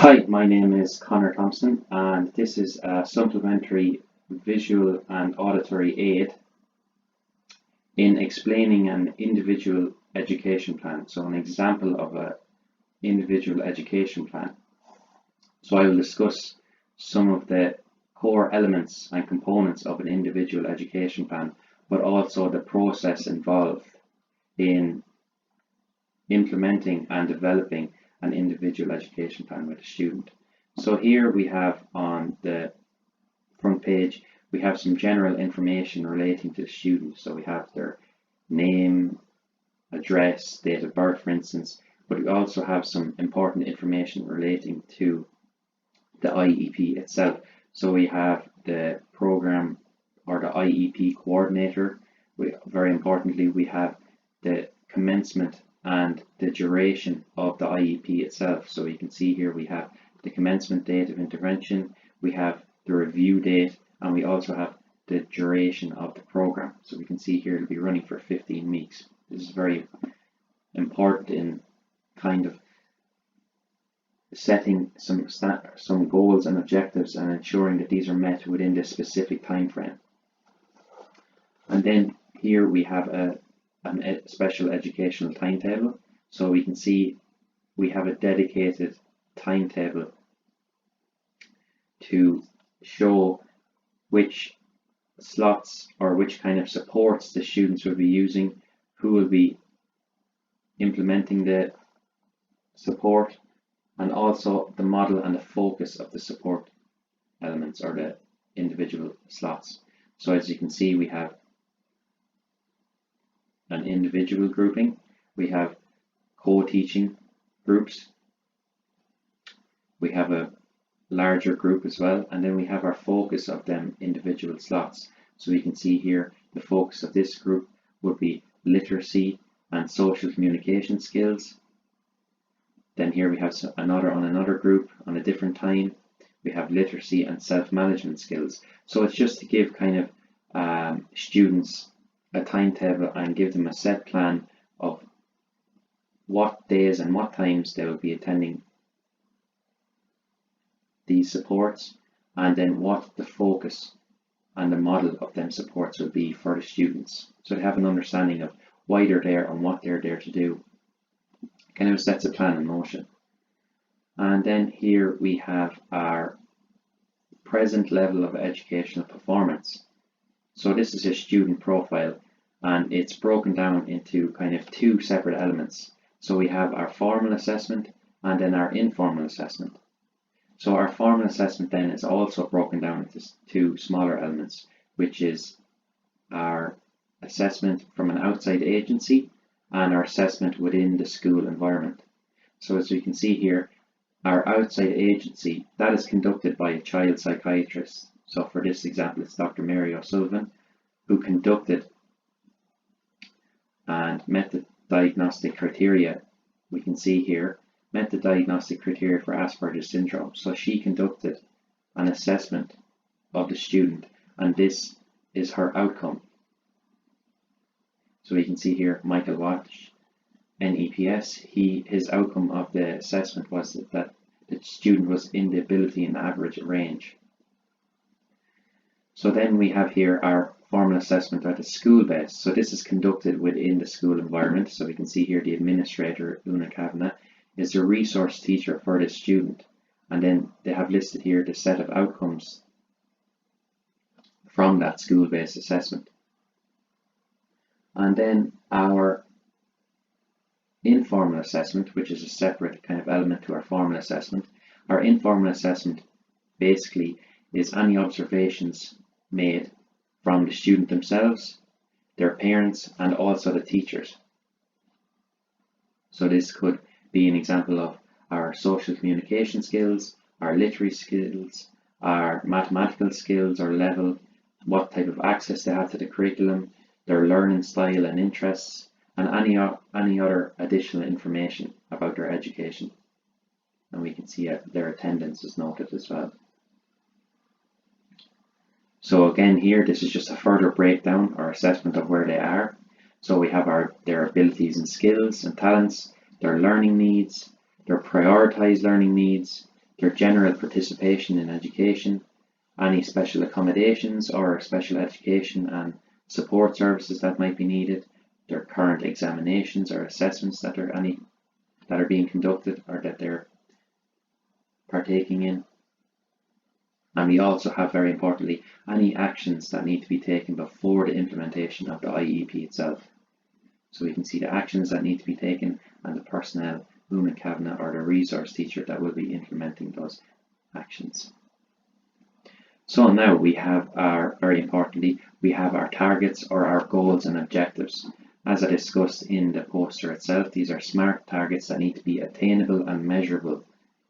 Hi, my name is Connor Thompson, and this is a supplementary visual and auditory aid in explaining an individual education plan. So an example of an individual education plan. So I will discuss some of the core elements and components of an individual education plan, but also the process involved in implementing and developing an individual education plan with a student. So here we have on the front page, we have some general information relating to the student. So we have their name, address, date of birth, for instance, but we also have some important information relating to the IEP itself. So we have the program or the IEP coordinator. Very importantly, we have the commencement and the duration of the IEP itself. So you can see here we have the commencement date of intervention, we have the review date, and we also have the duration of the program. So we can see here it'll be running for 15 weeks. This is very important in kind of setting some goals and objectives and ensuring that these are met within this specific time frame. And then here we have a special educational timetable. So we can see we have a dedicated timetable to show which slots or which kind of supports the students will be using, who will be implementing the support, and also the model and the focus of the support elements or the individual slots. So as you can see, we have an individual grouping, we have co-teaching groups, we have a larger group as well, and then we have our focus of them individual slots. So we can see here the focus of this group would be literacy and social communication skills. Then here we have another group on a different time, we have literacy and self-management skills. So it's just to give kind of students a timetable and give them a set plan of what days and what times they will be attending these supports, and then what the focus and the model of them supports will be for the students. So they have an understanding of why they're there and what they're there to do. Kind of sets a plan in motion. And then here we have our present level of educational performance. So this is a student profile, and it's broken down into kind of two separate elements. So we have our formal assessment and then our informal assessment. So our formal assessment then is also broken down into two smaller elements, which is our assessment from an outside agency and our assessment within the school environment. So as we can see here, our outside agency, that is conducted by a child psychiatrist. So for this example, it's Dr. Mary O'Sullivan, who conducted and met the diagnostic criteria. We can see here, met the diagnostic criteria for Asperger's syndrome. So she conducted an assessment of the student, and this is her outcome. So we can see here, Michael Watch, NEPS, his outcome of the assessment was that the student was in the ability and average range. So then we have here our formal assessment at the school based. So this is conducted within the school environment. So we can see here the administrator, Una Kavanagh, is the resource teacher for the student. And then they have listed here the set of outcomes from that school based assessment. And then our informal assessment, which is a separate kind of element to our formal assessment. Our informal assessment basically is any observations made from the student themselves, their parents, and also the teachers. So this could be an example of our social communication skills, our literary skills, our mathematical skills or level, what type of access they have to the curriculum, their learning style and interests, and any other additional information about their education. And we can see their attendance is noted as well. So again here, this is just a further breakdown or assessment of where they are. So we have their abilities and skills and talents, their learning needs, their prioritized learning needs, their general participation in education, any special accommodations or special education and support services that might be needed, their current examinations or assessments that are being conducted or that they're partaking in. And we also have, very importantly, any actions that need to be taken before the implementation of the IEP itself. So we can see the actions that need to be taken and the personnel, Lumen Kavanagh, or the resource teacher that will be implementing those actions. So now we have very importantly, we have our targets or our goals and objectives. As I discussed in the poster itself, these are SMART targets that need to be attainable and measurable,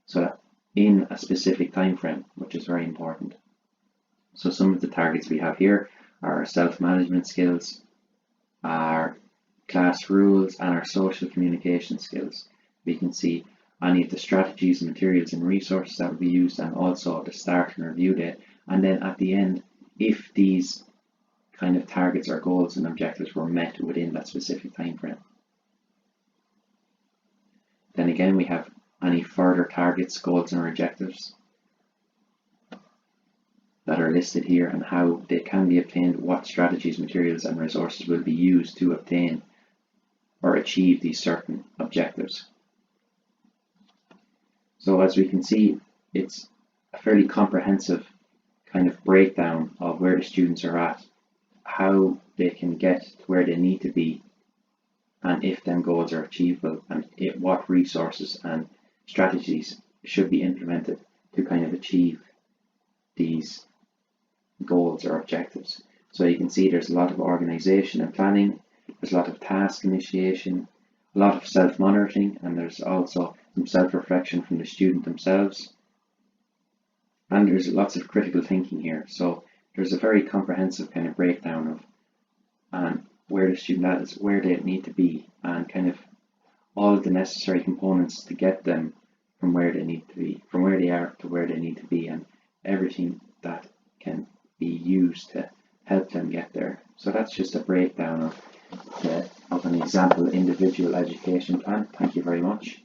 so that in a specific time frame, which is very important. So some of the targets we have here are our self-management skills, our class rules, and our social communication skills. We can see any of the strategies, materials and resources that will be used, and also the start and review date. And then at the end, if these kind of targets or goals and objectives were met within that specific time frame. Then again, we have any further targets, goals and objectives that are listed here and how they can be obtained, what strategies, materials and resources will be used to obtain or achieve these certain objectives. So as we can see, it's a fairly comprehensive kind of breakdown of where the students are at, how they can get to where they need to be, and if them goals are achievable, and what resources and strategies should be implemented to kind of achieve these goals or objectives. So you can see there's a lot of organization and planning, there's a lot of task initiation, a lot of self-monitoring, and there's also some self-reflection from the student themselves. And there's lots of critical thinking here. So there's a very comprehensive kind of breakdown of where the student is, where they need to be, and kind of all of the necessary components to get them from where they need to be, from where they are to where they need to be, and everything that can be used to help them get there. So that's just a breakdown of an example individual education plan. Thank you very much.